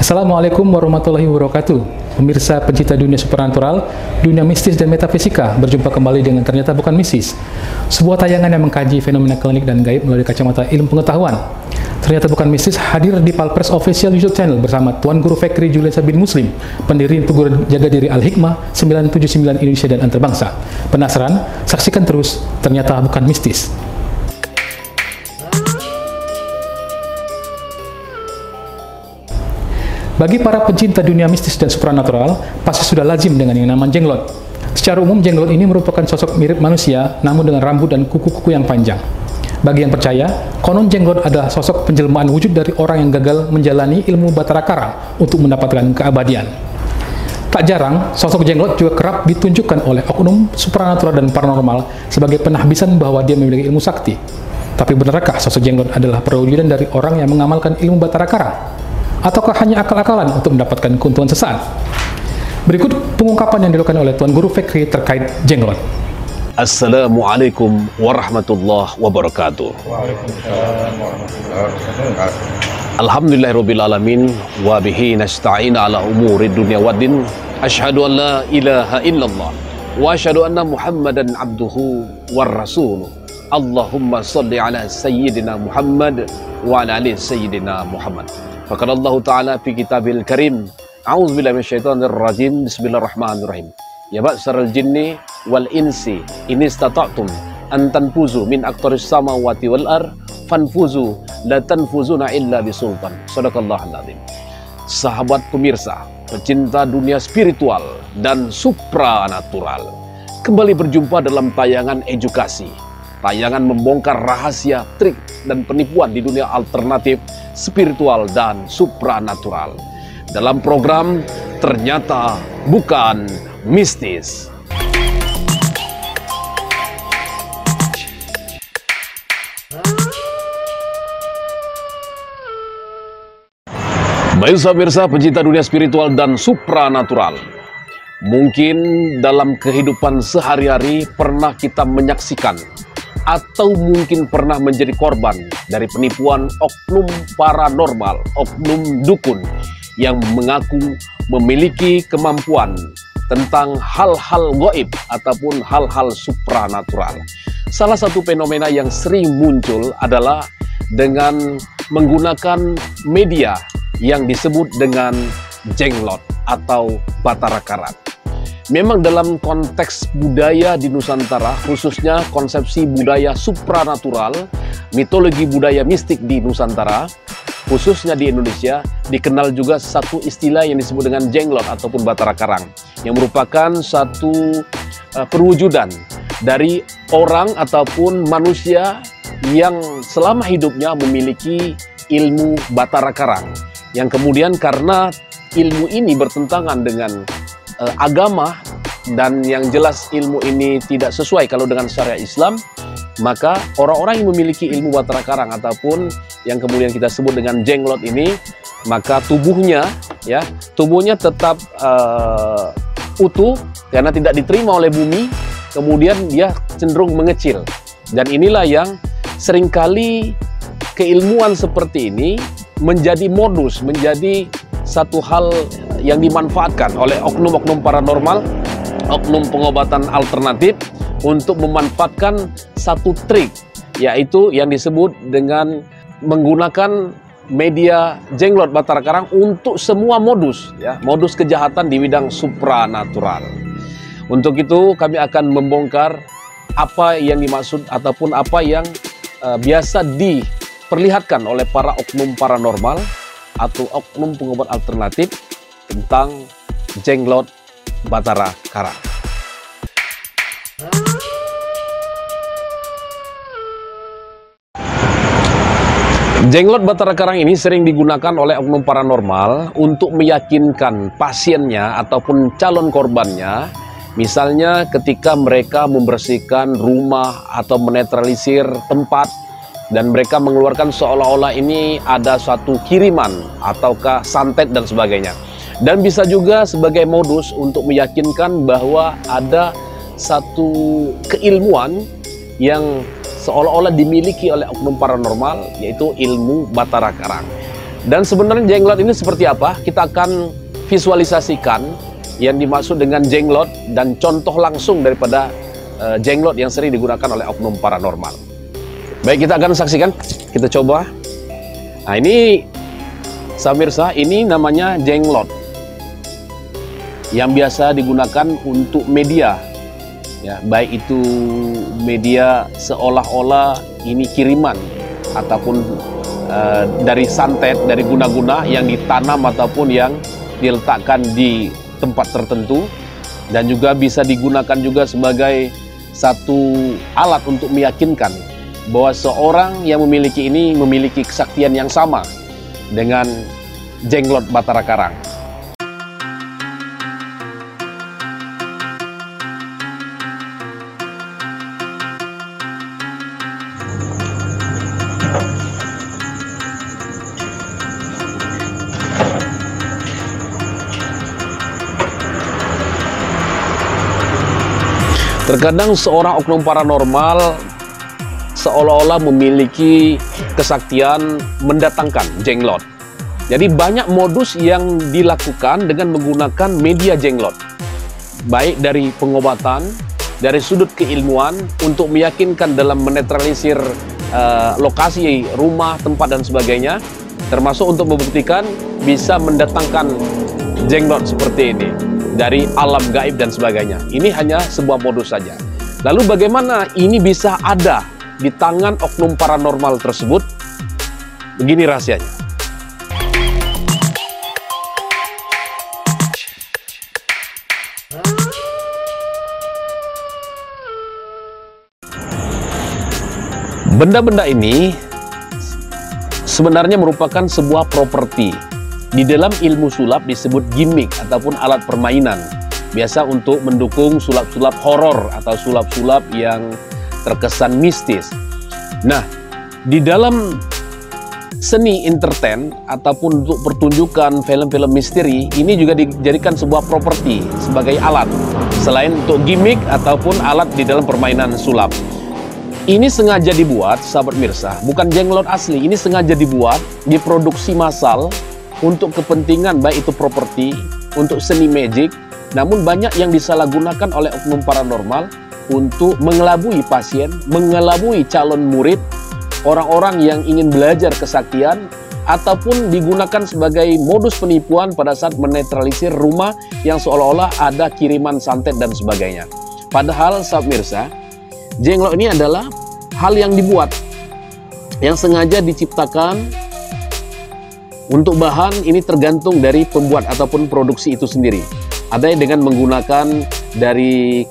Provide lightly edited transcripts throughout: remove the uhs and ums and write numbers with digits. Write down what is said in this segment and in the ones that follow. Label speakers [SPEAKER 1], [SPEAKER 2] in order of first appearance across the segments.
[SPEAKER 1] Assalamualaikum warahmatullahi wabarakatuh. Pemirsa pencinta dunia supernatural, dunia mistis dan metafisika, berjumpa kembali dengan Ternyata Bukan Mistis, sebuah tayangan yang mengkaji fenomena klinik dan gaib melalui kacamata ilmu pengetahuan. Ternyata Bukan Mistis hadir di Palpres Official YouTube Channel bersama Tuan Guru Fikri Juliansyah bin Muslim, pendiri Peguruan Jaga Diri Al-Hikmah 979 Indonesia dan Antarabangsa. Penasaran? Saksikan terus Ternyata Bukan Mistis. Bagi para pencinta dunia mistis dan supranatural, pasti sudah lazim dengan yang namanya jenglot. Secara umum, jenglot ini merupakan sosok mirip manusia, namun dengan rambut dan kuku-kuku yang panjang. Bagi yang percaya, konon jenglot adalah sosok penjelmaan wujud dari orang yang gagal menjalani ilmu Batara Karang untuk mendapatkan keabadian. Tak jarang, sosok jenglot juga kerap ditunjukkan oleh oknum supranatural dan paranormal sebagai penahbisan bahwa dia memiliki ilmu sakti. Tapi benarkah sosok jenglot adalah perwujudan dari orang yang mengamalkan ilmu Batara Karang? Ataukah hanya akal-akalan untuk mendapatkan keuntungan sesaat? Berikut pengungkapan yang dilakukan oleh Tuan Guru Fikri terkait jenglot.
[SPEAKER 2] Assalamualaikum warahmatullahi wabarakatuh. Alhamdulillahirabbil alamin wa bihi nasta'in ala umuri dunya waddin. Asyhadu an la ilaha illallah wa asyhadu anna Muhammadan abduhu war rasuluh. Allahumma shalli ala sayyidina Muhammad wa ala ali sayyidina Muhammad. Faqala Allah Ta'ala fi kitabil karim, a'udzubillahi minasyaitonir rajim, bismillahirrahmanirrahim. Ya ba'saral jinni wal insi in istata'tum an tanfuzu min aqtaris samawati wal ard fanfuzu la tanfuzuna illa bisultan. Shadaqallahul azim. Sahabat pemirsa, pecinta dunia spiritual dan supranatural, kembali berjumpa dalam tayangan edukasi. Tayangan membongkar rahasia, trik, dan penipuan di dunia alternatif, spiritual, dan supranatural. Dalam program Ternyata Bukan Mistis. Baik pemirsa pencinta dunia spiritual dan supranatural. Mungkin dalam kehidupan sehari-hari pernah kita menyaksikan atau mungkin pernah menjadi korban dari penipuan oknum paranormal, oknum dukun yang mengaku memiliki kemampuan tentang hal-hal gaib ataupun hal-hal supranatural. Salah satu fenomena yang sering muncul adalah dengan menggunakan media yang disebut dengan jenglot atau Batara Karang. Memang dalam konteks budaya di Nusantara, khususnya konsepsi budaya supranatural, mitologi budaya mistik di Nusantara, khususnya di Indonesia, dikenal juga satu istilah yang disebut dengan jenglot ataupun Batara Karang, yang merupakan satu perwujudan dari orang ataupun manusia yang selama hidupnya memiliki ilmu Batara Karang, yang kemudian karena ilmu ini bertentangan dengan agama dan yang jelas ilmu ini tidak sesuai kalau dengan syariat Islam, maka orang-orang yang memiliki ilmu Batara Karang ataupun yang kemudian kita sebut dengan jenglot ini, maka tubuhnya tetap utuh karena tidak diterima oleh bumi, kemudian dia cenderung mengecil. Dan inilah yang seringkali keilmuan seperti ini menjadi modus, menjadi satu hal yang dimanfaatkan oleh oknum-oknum paranormal, oknum pengobatan alternatif untuk memanfaatkan satu trik, yaitu yang disebut dengan menggunakan media jenglot Batara Karang untuk semua modus, modus kejahatan di bidang supranatural. Untuk itu kami akan membongkar apa yang dimaksud ataupun apa yang biasa diperlihatkan oleh para oknum paranormal atau oknum pengobat alternatif tentang jenglot Batara Karang. Jenglot Batara Karang ini sering digunakan oleh oknum paranormal untuk meyakinkan pasiennya ataupun calon korbannya, misalnya ketika mereka membersihkan rumah atau menetralisir tempat dan mereka mengeluarkan seolah-olah ini ada suatu kiriman ataukah santet dan sebagainya. Dan bisa juga sebagai modus untuk meyakinkan bahwa ada satu keilmuan yang seolah-olah dimiliki oleh oknum paranormal, yaitu ilmu Batara Karang. Dan sebenarnya jenglot ini seperti apa? Kita akan visualisasikan yang dimaksud dengan jenglot dan contoh langsung daripada jenglot yang sering digunakan oleh oknum paranormal. Baik, kita akan saksikan, kita coba. Nah, ini samirsa, ini namanya jenglot yang biasa digunakan untuk media, ya, baik itu media seolah-olah ini kiriman ataupun dari santet, dari guna-guna yang ditanam ataupun yang diletakkan di tempat tertentu, dan juga bisa digunakan juga sebagai satu alat untuk meyakinkan bahwa seorang yang memiliki ini memiliki kesaktian yang sama dengan jenglot Batara Karang. Terkadang seorang oknum paranormal seolah-olah memiliki kesaktian mendatangkan jenglot. Jadi banyak modus yang dilakukan dengan menggunakan media jenglot. Baik dari pengobatan, dari sudut keilmuan, untuk meyakinkan dalam menetralisir lokasi, rumah, tempat, dan sebagainya. Termasuk untuk membuktikan bisa mendatangkan jenglot seperti ini dari alam gaib dan sebagainya. Ini hanya sebuah modus saja. Lalu bagaimana ini bisa ada di tangan oknum paranormal tersebut? Begini rahasianya. Benda-benda ini sebenarnya merupakan sebuah properti. Di dalam ilmu sulap disebut gimmick ataupun alat permainan. Biasa untuk mendukung sulap-sulap horor atau sulap-sulap yang terkesan mistis. Nah, di dalam seni entertain ataupun untuk pertunjukan film-film misteri, ini juga dijadikan sebuah properti sebagai alat. Selain untuk gimmick ataupun alat di dalam permainan sulap. Ini sengaja dibuat, sahabat Mirsa, bukan jenglot asli. Ini sengaja dibuat, diproduksi massal untuk kepentingan baik itu properti, untuk seni magic. Namun banyak yang disalahgunakan oleh oknum paranormal untuk mengelabui pasien, mengelabui calon murid, orang-orang yang ingin belajar kesaktian, ataupun digunakan sebagai modus penipuan pada saat menetralisir rumah yang seolah-olah ada kiriman santet dan sebagainya. Padahal, sahabat Mirsa, jenglot ini adalah hal yang dibuat, yang sengaja diciptakan untuk bahan. Ini tergantung dari pembuat ataupun produksi itu sendiri. Ada yang dengan menggunakan dari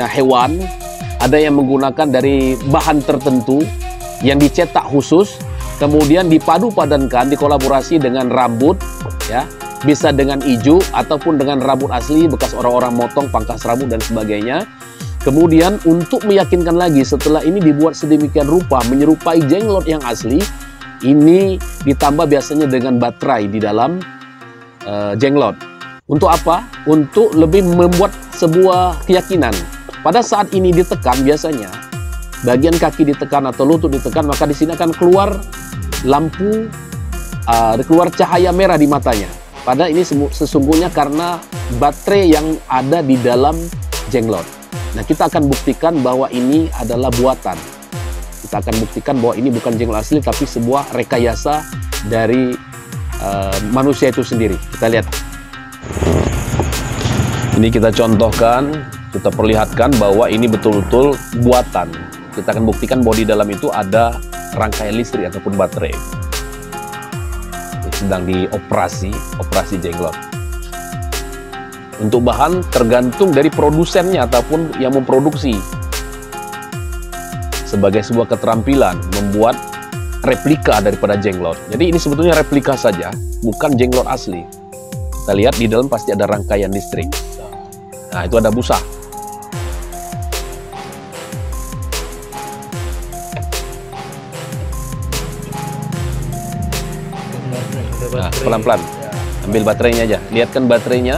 [SPEAKER 2] hewan, ada yang menggunakan dari bahan tertentu yang dicetak khusus, kemudian dipadu-padankan, dikolaborasi dengan rambut, ya, bisa dengan ijo ataupun dengan rambut asli bekas orang-orang motong, pangkas rambut dan sebagainya. Kemudian untuk meyakinkan lagi, setelah ini dibuat sedemikian rupa menyerupai jenglot yang asli, ini ditambah biasanya dengan baterai di dalam jenglot. Untuk apa? Untuk lebih membuat sebuah keyakinan. Pada saat ini ditekan, biasanya bagian kaki ditekan atau lutut ditekan, maka di sini akan keluar lampu, keluar cahaya merah di matanya. Padahal ini sesungguhnya karena baterai yang ada di dalam jenglot. Nah, kita akan buktikan bahwa ini adalah buatan. Kita akan buktikan bahwa ini bukan jenglot asli, tapi sebuah rekayasa dari manusia itu sendiri. Kita lihat. Ini kita contohkan, kita perlihatkan bahwa ini betul-betul buatan. Kita akan buktikan bahwa di dalam itu ada rangkaian listrik ataupun baterai. Sedang dioperasi, operasi jenglot. Untuk bahan tergantung dari produsennya ataupun yang memproduksi. Sebagai sebuah keterampilan membuat replika daripada jenglot. Jadi ini sebetulnya replika saja, bukan jenglot asli. Kita lihat di dalam pasti ada rangkaian listrik. Nah, itu ada busa. Nah, pelan-pelan. Ambil baterainya aja. Lihatkan baterainya.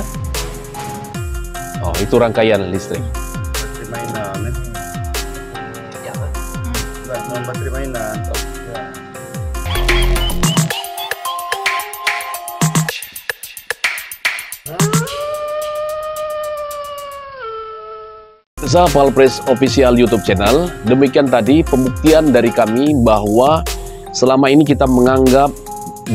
[SPEAKER 2] Oh, itu rangkaian listrik.
[SPEAKER 3] Baterai mainan. Baterai mainan.
[SPEAKER 2] Pemirsa Palpres Official YouTube Channel, demikian tadi pembuktian dari kami bahwa selama ini kita menganggap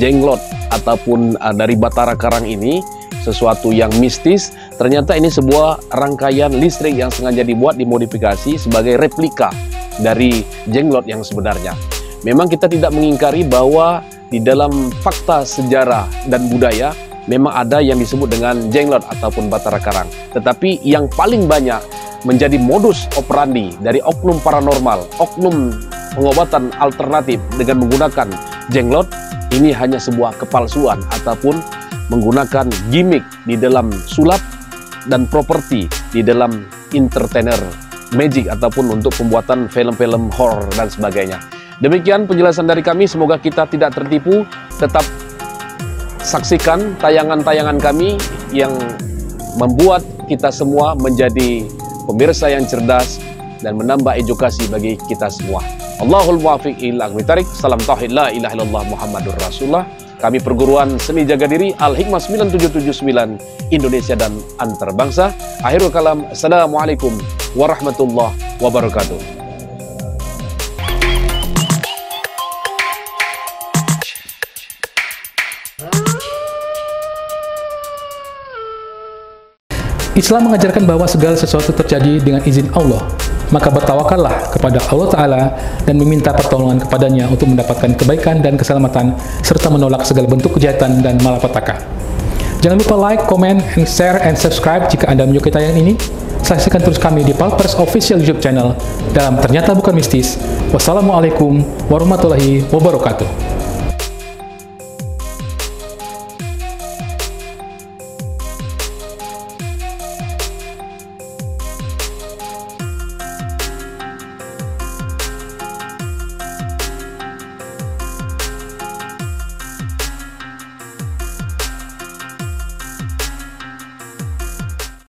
[SPEAKER 2] jenglot ataupun dari Batara Karang ini sesuatu yang mistis. Ternyata ini sebuah rangkaian listrik yang sengaja dibuat, dimodifikasi sebagai replika dari jenglot yang sebenarnya. Memang kita tidak mengingkari bahwa di dalam fakta sejarah dan budaya memang ada yang disebut dengan jenglot ataupun Batara Karang. Tetapi yang paling banyak menjadi modus operandi dari oknum paranormal, oknum pengobatan alternatif dengan menggunakan jenglot, ini hanya sebuah kepalsuan ataupun menggunakan gimmick di dalam sulap dan properti di dalam entertainer magic ataupun untuk pembuatan film-film horror dan sebagainya. Demikian penjelasan dari kami, semoga kita tidak tertipu. Tetap saksikan tayangan-tayangan kami yang membuat kita semua menjadi pemirsa yang cerdas dan menambah edukasi bagi kita semua. Allahul muwaffiq ila aqwamit thariq. Salam tauhid, la ilaha illallah Muhammadur Rasulullah. Kami perguruan seni jaga diri Al-Hikmah 9779 Indonesia dan Antarbangsa. Akhirul kalam, assalamualaikum warahmatullahi wabarakatuh.
[SPEAKER 1] Islam mengajarkan bahwa segala sesuatu terjadi dengan izin Allah. Maka bertawakallah kepada Allah Ta'ala dan meminta pertolongan kepadanya untuk mendapatkan kebaikan dan keselamatan, serta menolak segala bentuk kejahatan dan malapetaka. Jangan lupa like, comment, and share, and subscribe jika Anda menyukai tayangan ini. Saksikan terus kami di Palpres Official YouTube Channel dalam Ternyata Bukan Mistis. Wassalamualaikum warahmatullahi wabarakatuh.